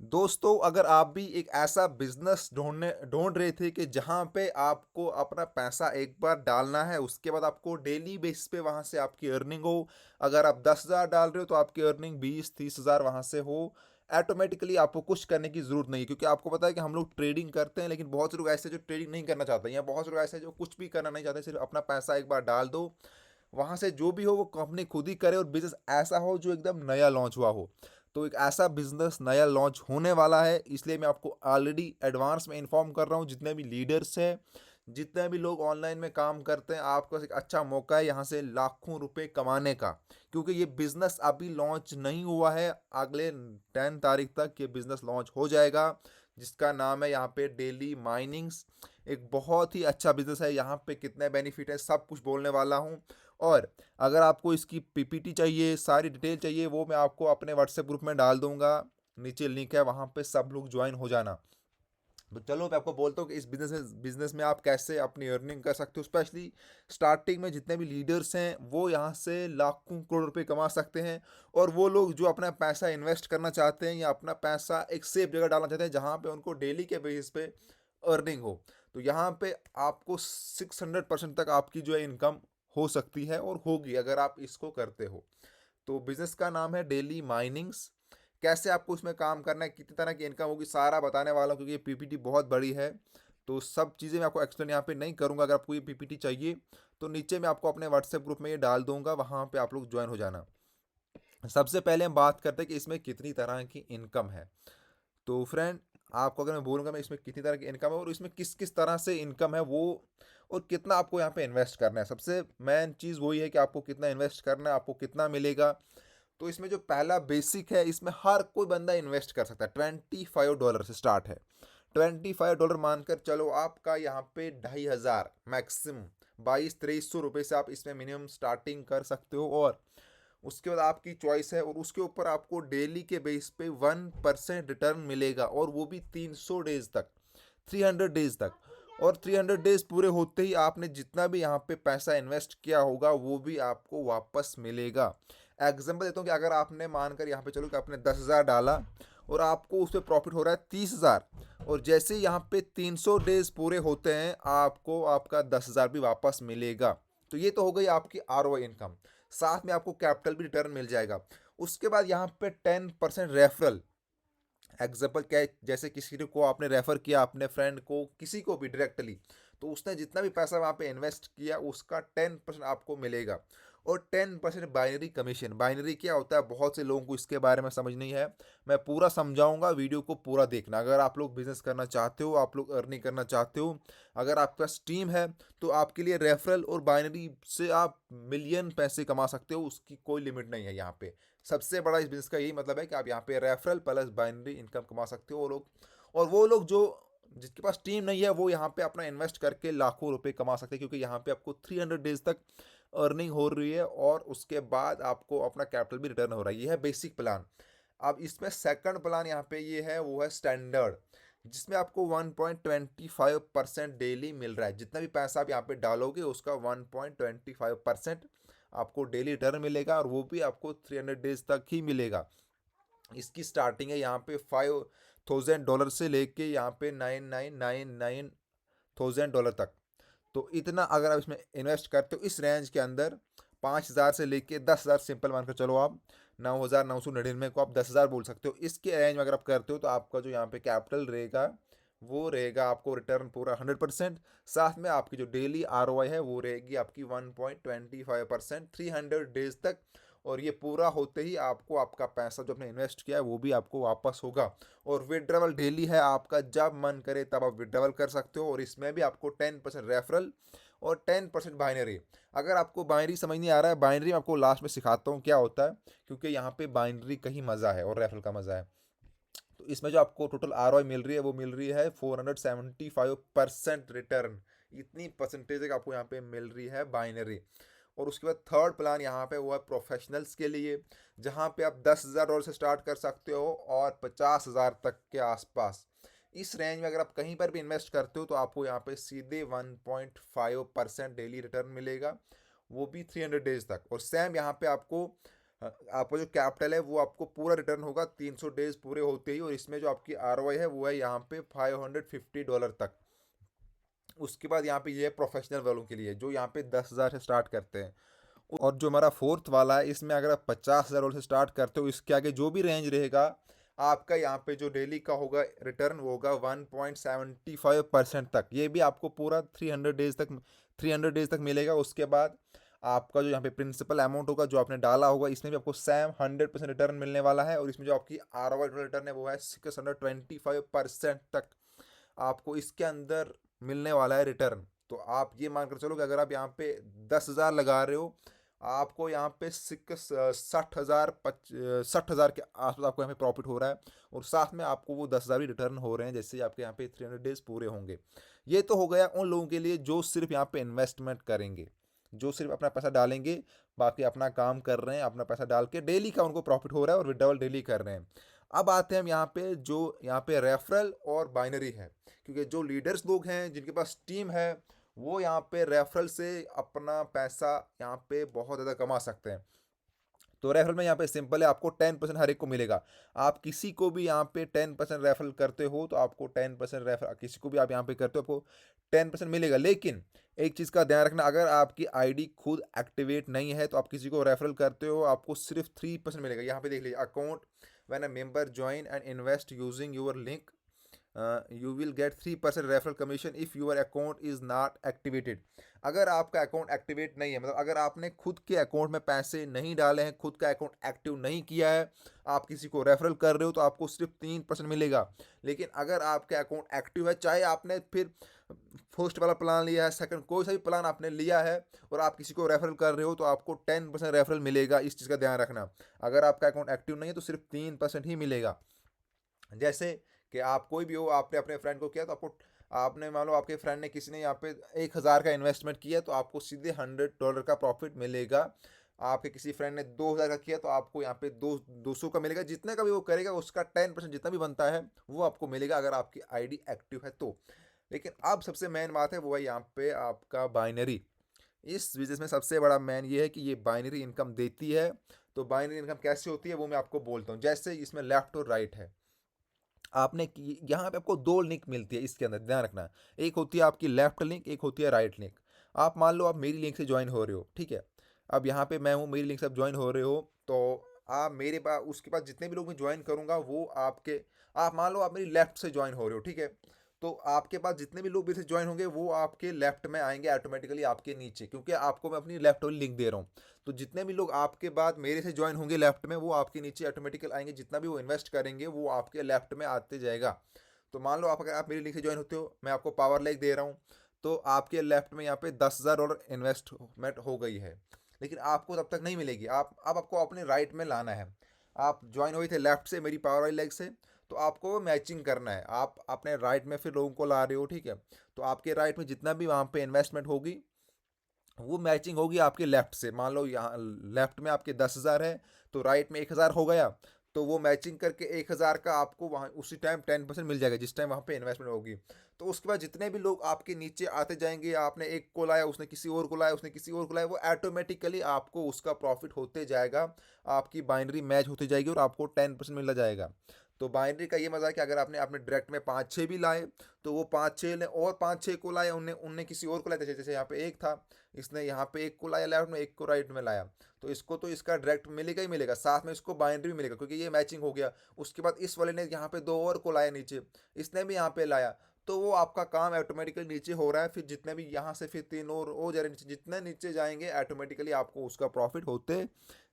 दोस्तों, अगर आप भी एक ऐसा बिजनेस ढूंढ रहे थे कि जहां पे आपको अपना पैसा एक बार डालना है, उसके बाद आपको डेली बेसिस पे वहां से आपकी अर्निंग हो। अगर आप 10,000 डाल रहे हो तो आपकी अर्निंग 20-30 हज़ार वहां से हो। ऑटोमेटिकली आपको कुछ करने की जरूरत नहीं है, क्योंकि आपको पता है कि हम लोग ट्रेडिंग करते हैं, लेकिन बहुत से लोग ऐसे जो ट्रेडिंग नहीं करना चाहते, या बहुत से लोग ऐसे जो कुछ भी करना नहीं चाहते, सिर्फ अपना पैसा एक बार डाल दो। वहां से जो भी हो वो कंपनी खुद ही करे, और बिजनेस ऐसा हो जो एकदम नया लॉन्च हुआ हो। तो एक ऐसा बिजनेस नया लॉन्च होने वाला है, इसलिए मैं आपको ऑलरेडी एडवांस में इन्फॉर्म कर रहा हूँ। जितने भी लीडर्स हैं, जितने भी लोग ऑनलाइन में काम करते हैं, आपको एक अच्छा मौका है यहाँ से लाखों रुपए कमाने का। क्योंकि ये बिजनेस अभी लॉन्च नहीं हुआ है, अगले 10 तारीख तक ये बिजनेस लॉन्च हो जाएगा, जिसका नाम है यहाँ पे डेली माइनिंग्स। एक बहुत ही अच्छा बिजनेस है। यहाँ पे कितने बेनिफिट है सब कुछ बोलने वाला हूँ। और अगर आपको इसकी पीपीटी चाहिए, सारी डिटेल चाहिए, वो मैं आपको अपने व्हाट्सएप ग्रुप में डाल दूंगा। नीचे लिंक है, वहां पे सब लोग ज्वाइन हो जाना। तो चलो मैं आपको बोलता हूँ कि इस बिजनेस में आप कैसे अपनी अर्निंग कर सकते हो। स्पेशली स्टार्टिंग में जितने भी लीडर्स हैं वो यहाँ से लाखों करोड़ रुपए कमा सकते हैं। और वो लोग जो अपना पैसा इन्वेस्ट करना चाहते हैं या अपना पैसा एक सेफ जगह डालना चाहते हैं जहाँ पे उनको डेली के बेसिस पे अर्निंग हो, तो यहाँ पे आपको 600% तक आपकी जो है इनकम हो सकती है, और होगी अगर आप इसको करते हो। तो बिजनेस का नाम है डेली माइनिंग्स। कैसे आपको उसमें काम करना है, कितनी तरह की इनकम होगी, सारा बताने वाला हूँ, क्योंकि ये पीपीटी बहुत बड़ी है। तो सब चीज़ें मैं आपको एक्सप्लेन यहाँ पे नहीं करूँगा। अगर आपको ये पीपीटी चाहिए तो नीचे मैं आपको अपने व्हाट्सएप ग्रुप में ये डाल दूंगा, वहाँ पे आप लोग ज्वाइन हो जाना। सबसे पहले हम बात करते हैं कि इसमें कितनी तरह की इनकम है। तो फ्रेंड, आपको अगर मैं बोलूँगा मैं इसमें कितनी तरह की इनकम है और इसमें किस किस तरह से इनकम है वो, और कितना आपको यहाँ पे इन्वेस्ट करना है। सबसे मेन चीज़ वही है कि आपको कितना इन्वेस्ट करना है, आपको कितना मिलेगा। तो इसमें जो पहला बेसिक है, इसमें हर कोई बंदा इन्वेस्ट कर सकता है। $25 से स्टार्ट है। $25 मानकर चलो, आपका यहाँ पे 2,500 मैक्सिमम 2200-2300 रुपये से आप इसमें मिनिमम स्टार्टिंग कर सकते हो। और उसके बाद आपकी चॉइस है, और उसके ऊपर आपको डेली के बेस पे 1% रिटर्न मिलेगा, और वो भी 300 डेज तक, 300 डेज तक। और 300 डेज पूरे होते ही आपने जितना भी यहाँ पे पैसा इन्वेस्ट किया होगा वो भी आपको वापस मिलेगा। एग्जाम्पल देता हूँ कि अगर आपने मानकर यहाँ पे चलो कि आपने 10,000 डाला, और आपको उस पर प्रॉफिट हो रहा है 30,000, और जैसे ही यहाँ पे 300 डेज पूरे होते हैं आपको आपका 10,000 भी वापस मिलेगा। तो ये तो हो गई आपकी आर इनकम। साथ में आपको कैपिटल भी रिटर्न मिल जाएगा। उसके बाद यहाँ पे 10% रेफरल। एग्जाम्पल क्या है, जैसे किसी को आपने रेफर किया अपने फ्रेंड को, किसी को भी डायरेक्टली, तो उसने जितना भी पैसा वहाँ पे इन्वेस्ट किया उसका 10% आपको मिलेगा। और 10% बाइनरी कमीशन। बाइनरी क्या होता है, बहुत से लोगों को इसके बारे में समझ नहीं है। मैं पूरा समझाऊंगा, वीडियो को पूरा देखना। अगर आप लोग बिजनेस करना चाहते हो, आप लोग अर्निंग करना चाहते हो, अगर आपके पास टीम है, तो आपके लिए रेफरल और बाइनरी से आप मिलियन पैसे कमा सकते हो। उसकी कोई लिमिट नहीं है यहाँ पे। सबसे बड़ा इस बिजनेस का यही मतलब है कि आप यहाँ पे रेफरल प्लस बाइनरी इनकम कमा सकते हो। वो लोग जो जिसके पास टीम नहीं है वो यहाँ पे अपना इन्वेस्ट करके लाखों रुपए कमा सकते हैं, क्योंकि यहाँ पे आपको 300 डेज तक अर्निंग हो रही है, और उसके बाद आपको अपना कैपिटल भी रिटर्न हो रहा है। ये है बेसिक प्लान। अब इसमें सेकंड प्लान यहाँ पे ये है, वो है स्टैंडर्ड, जिसमें आपको 1.25% डेली मिल रहा है। जितना भी पैसा आप यहाँ पे डालोगे उसका 1.25% आपको डेली रिटर्न मिलेगा, और वो भी आपको 300 डेज तक ही मिलेगा। इसकी स्टार्टिंग है यहाँ पे $5,000 से लेके यहाँ पे 9,999,000 तक। तो इतना अगर आप इसमें इन्वेस्ट करते हो इस रेंज के अंदर, 5,000 से लेके 10,000, सिंपल मानकर चलो आप 9,999 को आप 10,000 बोल सकते हो। इसके रेंज में अगर आप करते हो तो आपका जो यहाँ पे कैपिटल रहेगा वो रहेगा आपको रिटर्न पूरा 100%। साथ में आपकी जो डेली आर है वो रहेगी आपकी 1.25%, 300 डेज तक। और ये पूरा होते ही आपको आपका पैसा जो आपने इन्वेस्ट किया है वो भी आपको वापस होगा। और विड्रॉवल डेली है आपका, जब मन करे तब आप विड्रॉवल कर सकते हो। और इसमें भी आपको 10% रेफरल और 10% बाइनरी। अगर आपको बाइनरी समझ नहीं आ रहा है, बाइनरी मैं आपको लास्ट में सिखाता हूँ क्या होता है, क्योंकि यहाँ पे बाइनरी का ही मज़ा है और रेफरल का मज़ा है। तो इसमें जो आपको टोटल आर मिल रही है वो मिल रही है 475% रिटर्न। इतनी परसेंटेज आपको यहाँ पे मिल रही है बाइनरी। और उसके बाद थर्ड प्लान यहाँ पे वो है प्रोफेशनल्स के लिए, जहाँ पे आप $10,000 से स्टार्ट कर सकते हो और 50,000 तक के आसपास। इस रेंज में अगर आप कहीं पर भी इन्वेस्ट करते हो तो आपको यहाँ पे सीधे 1.5% डेली रिटर्न मिलेगा, वो भी 300 डेज तक। और सेम यहाँ पे आपको आपका जो कैपिटल है वो आपको पूरा रिटर्न होगा 300 डेज पूरे होते ही, और इसमें जो आपकी आरओआई है वो है यहाँ पे $550 तक। उसके बाद यहाँ पे ये है प्रोफेशनल वालों के लिए जो यहाँ पे 10,000 से स्टार्ट करते हैं। और जो हमारा फोर्थ वाला है इसमें अगर आप 50,000 से स्टार्ट करते हो, इसके आगे जो भी रेंज रहेगा आपका यहाँ पे जो डेली का होगा रिटर्न वो होगा 1.75% तक। ये भी आपको पूरा 300 डेज तक मिलेगा। उसके बाद आपका जो यहाँ पे प्रिंसिपल अमाउंट होगा जो आपने डाला होगा इसमें भी आपको सेम 100% रिटर्न मिलने वाला है, और इसमें जो आपकी आर रिटर्न है वो है 625% तक आपको इसके अंदर मिलने वाला है रिटर्न। तो आप ये मानकर चलो कि अगर आप यहाँ पे 10,000 लगा रहे हो, आपको यहाँ पे 60,000 के आसपास आपको यहाँ पे प्रॉफिट हो रहा है, और साथ में आपको वो 10,000 भी रिटर्न हो रहे हैं जैसे ही आपके यहाँ पे 300 डेज पूरे होंगे। ये तो हो गया उन लोगों के लिए जो सिर्फ यहाँ पे इन्वेस्टमेंट करेंगे, जो सिर्फ अपना पैसा डालेंगे, बाकी अपना काम कर रहे हैं, अपना पैसा डाल के डेली का उनको प्रॉफिट हो रहा है और विड्रॉल डेली कर रहे हैं। अब आते हैं हम यहाँ पे जो यहाँ पे रेफरल और बाइनरी है, क्योंकि जो लीडर्स लोग हैं जिनके पास टीम है वो यहाँ पे रेफरल से अपना पैसा यहाँ पे बहुत ज़्यादा कमा सकते हैं। तो रेफरल में यहाँ पे सिंपल है, आपको 10% हर एक को मिलेगा। आप किसी को भी यहाँ पे 10% रेफरल करते हो तो आपको 10% रेफर, किसी को भी आप यहाँ पे करते हो आपको 10% मिलेगा। लेकिन एक चीज़ का ध्यान रखना, अगर आपकी आईडी खुद एक्टिवेट नहीं है तो आप किसी को रेफरल करते हो आपको सिर्फ 3% मिलेगा। यहाँ पे देख लीजिए, account when a member join and invest using your link you will get 3% referral commission if your account is not activated. अगर आपका अकाउंट एक्टिवेट नहीं है, मतलब अगर आपने खुद के अकाउंट में पैसे नहीं डाले हैं, खुद का अकाउंट एक्टिव नहीं किया है, आप किसी को रेफरल कर रहे हो तो आपको सिर्फ 3% मिलेगा। लेकिन अगर आपका अकाउंट एक्टिव है, चाहे आपने फिर फर्स्ट वाला प्लान लिया है, सेकंड कोई सा भी प्लान आपने लिया है, और आप किसी को रेफरल कर रहे हो तो आपको 10% रेफरल मिलेगा। इस चीज़ का ध्यान रखना, अगर आपका अकाउंट एक्टिव नहीं है तो सिर्फ 3% ही मिलेगा। जैसे कि आप कोई भी हो, आपने अपने फ्रेंड को किया तो आपको, आपने मान लो आपके फ्रेंड ने किसी ने यहाँ पे 1,000 का इन्वेस्टमेंट किया तो आपको सीधे $100 का प्रॉफिट मिलेगा। आपके किसी फ्रेंड ने 2,000 का किया तो आपको यहाँ पे 200 का मिलेगा। जितने का भी वो करेगा उसका 10% जितना भी बनता है वो आपको मिलेगा अगर आपकी आईडी एक्टिव है तो। लेकिन अब सबसे मेन बात है वो है यहाँ पे आपका बाइनरी। इस बिजनेस में सबसे बड़ा मेन ये है कि ये बाइनरी इनकम देती है। तो बाइनरी इनकम कैसे होती है वो मैं आपको बोलता हूँ। जैसे इसमें लेफ्ट और राइट है, आपने यहाँ पे आपको दो लिंक मिलती है इसके अंदर, ध्यान रखना। एक होती है आपकी लेफ्ट लिंक, एक होती है राइट लिंक। आप मान लो आप मेरी लिंक से ज्वाइन हो रहे हो, ठीक है। अब यहाँ पे मैं हूँ, मेरी लिंक से आप ज्वाइन हो रहे हो, तो आप मेरे पास उसके बाद जितने भी लोग मैं ज्वाइन करूँगा वो आपके, आप मान लो आप मेरी लेफ्ट से ज्वाइन हो रहे हो, ठीक है। तो आपके पास जितने भी लोग मेरे से ज्वाइन होंगे वो आपके लेफ्ट में आएंगे ऑटोमेटिकली आपके नीचे, क्योंकि आपको मैं अपनी लेफ्ट वाली लिंक दे रहा हूँ। तो जितने भी लोग आपके बाद मेरे से ज्वाइन होंगे लेफ्ट में वो आपके नीचे ऑटोमेटिकल आएंगे, जितना भी वो इन्वेस्ट करेंगे वो आपके लेफ्ट में आते जाएगा। तो मान लो आप, अगर आप मेरी लिंक से ज्वाइन होते हो, मैं आपको पावर लेक दे रहा हूँ, तो आपके लेफ्ट में यहाँ पे $10,000 इन्वेस्टमेंट हो गई है। लेकिन आपको तब तक नहीं मिलेगी, आप अब आपको अपने राइट में लाना है। आप ज्वाइन हुए थे लेफ्ट से मेरी पावर वाली लेग से, तो आपको मैचिंग करना है, आप अपने राइट में फिर लोगों को ला रहे हो, ठीक है। तो आपके राइट में जितना भी वहाँ पे इन्वेस्टमेंट होगी वो मैचिंग होगी आपके लेफ्ट से। मान लो यहाँ लेफ्ट में आपके 10,000 है तो राइट में 1,000 हो गया, तो वो मैचिंग करके 1,000 का आपको वहाँ उसी टाइम 10% मिल जाएगा जिस टाइम वहाँ पे इन्वेस्टमेंट होगी। तो उसके बाद जितने भी लोग आपके नीचे आते जाएंगे, आपने एक को लाया, उसने किसी और को लाया, उसने किसी और को लाया, वो ऑटोमेटिकली आपको उसका प्रॉफिट होते जाएगा, आपकी बाइनरी मैच होती जाएगी और आपको 10% मिलता जाएगा। तो बाइनरी का ये मजा है कि अगर आपने आपने डायरेक्ट में 5-6 भी लाए तो वो 5-6 ने और 5-6 को लाया, उनने उनने किसी और को लाया, जैसे यहाँ पे एक था, इसने यहाँ पे एक को लाया लेफ्ट में, एक को राइट में लाया, तो इसको तो इसका डायरेक्ट मिलेगा ही मिलेगा, साथ में इसको बाइनरी भी मिलेगा क्योंकि ये मैचिंग हो गया। उसके बाद इस वाले ने यहाँ पे दो और को लाया नीचे, इसने भी यहाँ पे लाया, तो वो आपका काम ऑटोमेटिकली नीचे हो रहा है। फिर जितने भी यहाँ से फिर तीन और वो जा रहे नीचे, जितने नीचे जाएंगे ऑटोमेटिकली आपको उसका प्रॉफिट होते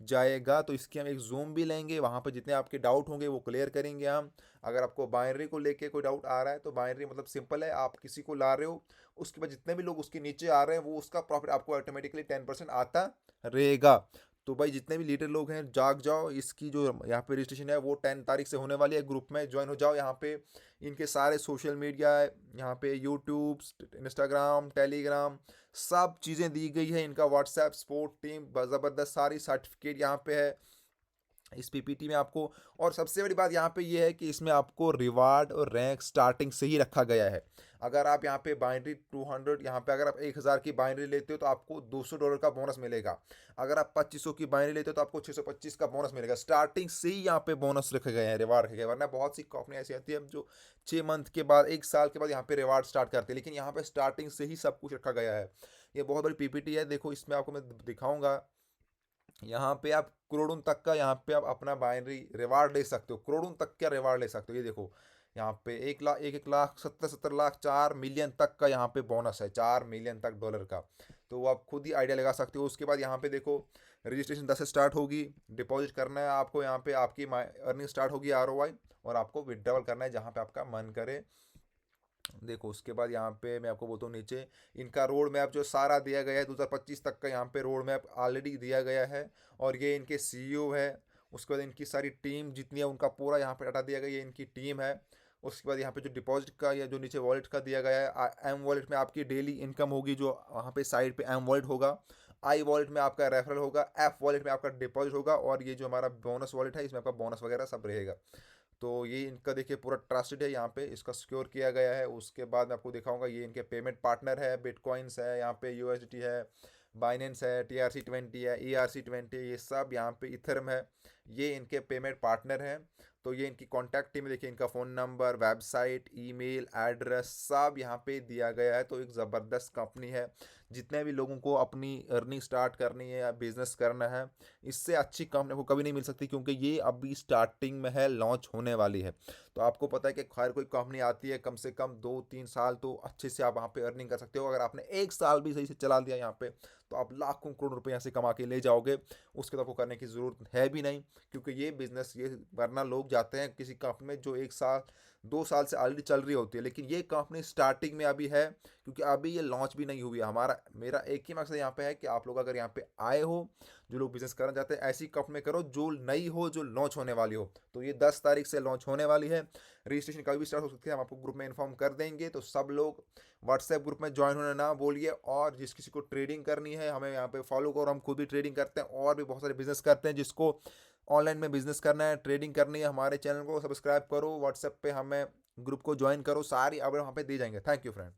जाएगा। तो इसकी हम एक जूम भी लेंगे, वहाँ पर जितने आपके डाउट होंगे वो क्लियर करेंगे हम। अगर आपको बाइनरी को लेके कोई डाउट आ रहा है तो बाइनरी मतलब सिंपल है, आप किसी को ला रहे हो, उसके बाद जितने भी लोग उसके नीचे आ रहे हैं वो उसका प्रॉफिट आपको ऑटोमेटिकली 10% आता रहेगा। तो भाई जितने भी लीडर लोग हैं जाग जाओ, इसकी जो यहाँ पे रजिस्ट्रेशन है वो 10 तारीख से होने वाली है। ग्रुप में ज्वाइन हो जाओ। यहाँ पे इनके सारे सोशल मीडिया है, यहाँ पे यूट्यूब, इंस्टाग्राम, टेलीग्राम, सब चीज़ें दी गई है। इनका व्हाट्सएप, स्पोर्ट टीम, ज़बरदस्त सारी सर्टिफिकेट यहाँ पे है। इस पीपीटी में आपको। और सबसे बड़ी बात यहाँ पे ये है कि इसमें आपको रिवार्ड और रैंक स्टार्टिंग से ही रखा गया है। अगर आप यहाँ पे बाइनरी 200, यहाँ पे अगर आप 1000 की बाइनरी लेते हो तो आपको $200 का बोनस मिलेगा। अगर आप 2500 की बाइनरी लेते हो तो आपको 625 का बोनस मिलेगा। स्टार्टिंग से ही यहाँ पे बोनस रखे गए हैं, रिवार्ड रखे गए हैं। वरना बहुत सी कंपनी ऐसी आती है जो 6 मंथ के बाद, 1 साल के बाद यहाँ पे रिवार्ड स्टार्ट करती है, लेकिन यहाँ पे स्टार्टिंग से ही सब कुछ रखा गया है। ये बहुत बड़ी पीपीटी है, देखो इसमें आपको मैं दिखाऊंगा। यहाँ पे आप करोड़ों तक का, यहाँ पे आप अपना बाइनरी रिवार्ड ले सकते हो, करोड़ों तक का रिवार्ड ले सकते हो। ये देखो यहाँ पे 1 लाख, 1 लाख, 70 लाख, 4 मिलियन तक का यहाँ पे बोनस है, 4 मिलियन तक डॉलर का। तो वो आप खुद ही आइडिया लगा सकते हो। उसके बाद यहाँ पे देखो, रजिस्ट्रेशन 10 से स्टार्ट होगी, डिपॉजिट करना है आपको, यहाँ पे आपकी अर्निंग स्टार्ट होगी ROI, और आपको विड्रॉल करना है जहाँ पे आपका मन करे। देखो उसके बाद यहाँ पे मैं आपको बोलता हूँ, नीचे इनका रोड मैप जो सारा दिया गया है 2025 तक का, यहाँ पे रोड मैप ऑलरेडी दिया गया है। और ये इनके CEO है। उसके बाद इनकी सारी टीम जितनी है उनका पूरा यहाँ पे डाटा दिया गया है, ये इनकी टीम है। उसके बाद यहाँ पे जो डिपॉजिट का या जो नीचे वॉलेट का दिया गया है, एम वॉलेट में आपकी डेली इनकम होगी, जो वहाँ पे साइड पे एम वॉलेट होगा। आई वॉलेट में आपका रेफरल होगा, एफ वॉलेट में आपका डिपॉजिट होगा, और ये जो हमारा बोनस वॉलेट है इसमें आपका बोनस वगैरह सब रहेगा। तो ये इनका देखिए पूरा ट्रस्टेड है, यहाँ पे इसका सिक्योर किया गया है। उसके बाद मैं आपको दिखाऊंगा, ये इनके पेमेंट पार्टनर है, बिटकॉइंस है, यहाँ पे USDT है, बाइनेंस है, TRC20 है, ERC20, ये सब यहाँ पे इथरम है, ये इनके पेमेंट पार्टनर हैं। तो ये इनकी कॉन्टैक्ट टीम, देखिए इनका phone number, website, email address सब यहाँ पे दिया गया है। तो एक ज़बरदस्त कंपनी है। जितने भी लोगों को अपनी अर्निंग स्टार्ट करनी है या बिजनेस करना है, इससे अच्छी कंपनी को कभी नहीं मिल सकती, क्योंकि ये अभी स्टार्टिंग में है, लॉन्च होने वाली है। तो आपको पता है कि हर कोई कंपनी आती है, कम से कम 2-3 साल तो अच्छे से आप वहाँ पे अर्निंग कर सकते हो। अगर आपने 1 साल भी सही से चला दिया यहाँ पे, तो आप लाखों करोड़ रुपए यहाँ से कमा के ले जाओगे। उसके तो आपको करने की ज़रूरत है भी नहीं, क्योंकि ये बिजनेस, ये वरना लोग जाते हैं किसी कंपनी में जो 1 साल 2 साल से ऑलरेडी चल रही होती है, लेकिन ये कंपनी स्टार्टिंग में अभी है, क्योंकि अभी ये लॉन्च भी नहीं हुई है। मेरा एक ही मकसद यहाँ पे है कि आप लोग अगर यहाँ पे आए हो, जो लोग बिजनेस करना चाहते हैं, ऐसी कंपनी में करो जो नई हो, जो लॉन्च होने वाली हो। तो ये 10 तारीख से लॉन्च होने वाली है। रजिस्ट्रेशन कभी भी स्टार्ट हो सकती है, हम आपको ग्रुप में इन्फॉर्म कर देंगे। तो सब लोग व्हाट्सएप ग्रुप में ज्वाइन होने ना बोलिए। और जिस किसी को ट्रेडिंग करनी है, हमें यहाँ पे फॉलो करो, हम खुद भी ट्रेडिंग करते हैं और भी बहुत सारे बिजनेस करते हैं। जिसको ऑनलाइन में बिजनेस करना है, ट्रेडिंग करनी है, हमारे चैनल को सब्सक्राइब करो, व्हाट्सएप पे हमें ग्रुप को ज्वाइन करो, सारी अपडेट वहाँ पे दी जाएंगे। Thank you friend.